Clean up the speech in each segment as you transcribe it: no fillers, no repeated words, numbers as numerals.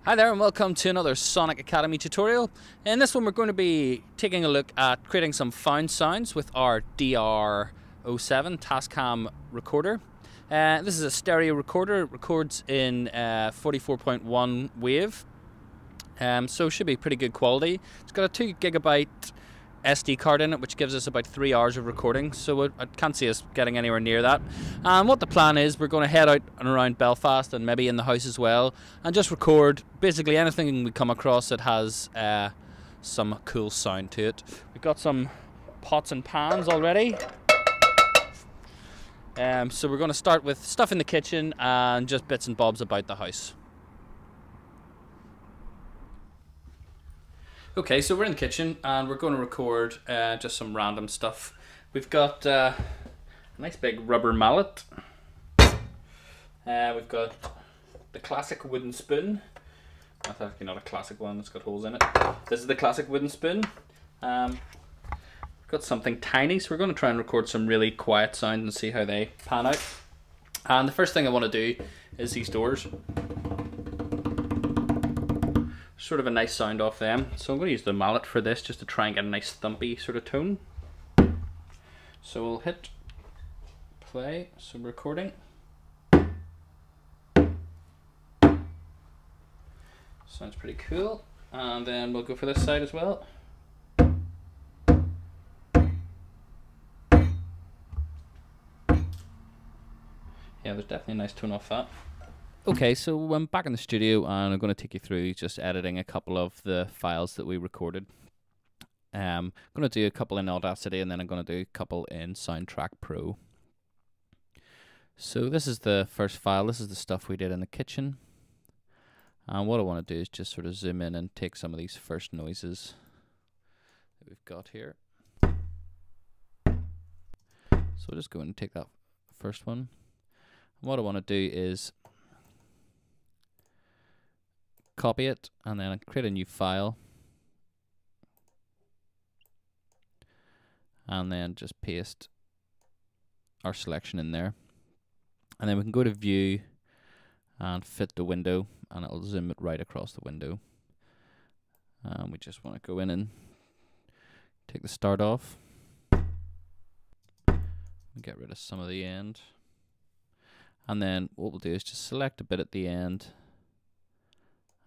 Hi there and welcome to another Sonic Academy tutorial. In this one we're going to be taking a look at creating some found sounds with our DR07 Tascam recorder. This is a stereo recorder. It records in 44.1 wave, so it should be pretty good quality. It's got a 2 GB SD card in it, which gives us about 3 hours of recording, so I can't see us getting anywhere near that. And what the plan is, we're going to head out and around Belfast and maybe in the house as well and just record basically anything we come across that has some cool sound to it. We've got some pots and pans already, so we're going to start with stuff in the kitchen and just bits and bobs about the house. Okay, so we're in the kitchen and we're going to record just some random stuff. We've got a nice big rubber mallet. We've got the classic wooden spoon. That's actually not a classic one, it's got holes in it. This is the classic wooden spoon. We've got something tiny, so we're going to try and record some really quiet sound and see how they pan out. And the first thing I want to do is these doors. Sort of a nice sound off them, so I'm going to use the mallet for this just to try and get a nice thumpy sort of tone. So we'll hit play, so we're recording. Sounds pretty cool, and then we'll go for this side as well. Yeah, there's definitely a nice tone off that. Okay, so I'm back in the studio and I'm going to take you through just editing a couple of the files that we recorded. I'm going to do a couple in Audacity and then I'm going to do a couple in Soundtrack Pro. So this is the first file. This is the stuff we did in the kitchen. And what I want to do is just sort of zoom in and take some of these first noises that we've got here. So I'll just go in and take that first one. And what I want to do is copy it and then create a new file and then just paste our selection in there, and then we can go to view and fit the window and it'll zoom it right across the window. We just want to go in and take the start off and get rid of some of the end, and then what we'll do is just select a bit at the end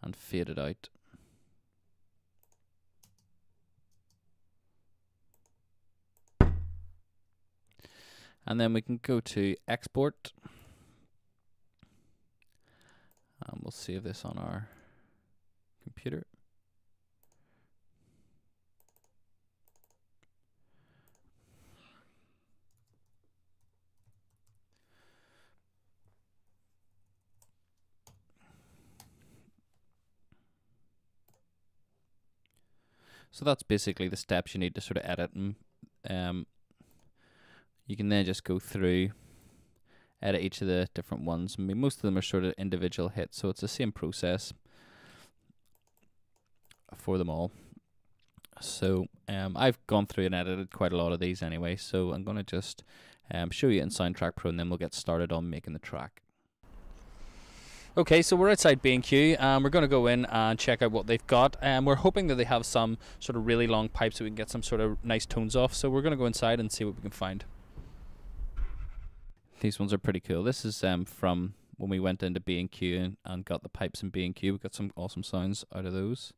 and fade it out. And then we can go to export and we'll save this on our computer. So that's basically the steps you need to sort of edit, and you can then just go through, edit each of the different ones. I mean, most of them are sort of individual hits, so it's the same process for them all. So I've gone through and edited quite a lot of these anyway, so I'm going to just show you in Soundtrack Pro and then we'll get started on making the track. Okay, so we're outside B&Q and we're going to go in and check out what they've got. We're hoping that they have some sort of really long pipes so we can get some sort of nice tones off. So we're going to go inside and see what we can find. These ones are pretty cool. This is from when we went into B&Q and got the pipes in B&Q. We got some awesome sounds out of those.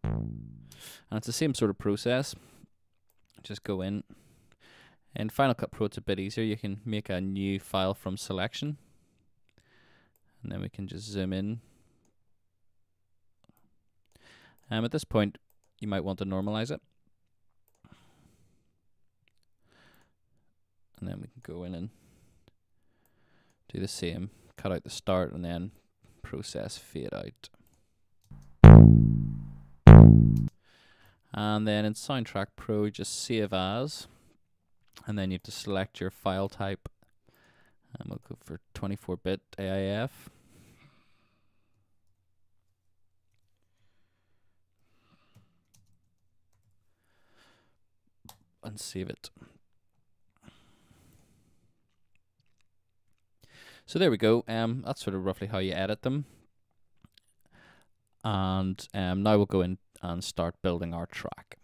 And it's the same sort of process. Just go in. In Final Cut Pro it's a bit easier. You can make a new file from selection and then we can just zoom in. At this point you might want to normalize it, and then we can go in and do the same, cut out the start and then process fade out. And then in Soundtrack Pro just save as, and then you have to select your file type, and we'll go for 24-bit AIF. And save it. So there we go. That's sort of roughly how you edit them. And now we'll go in and start building our track.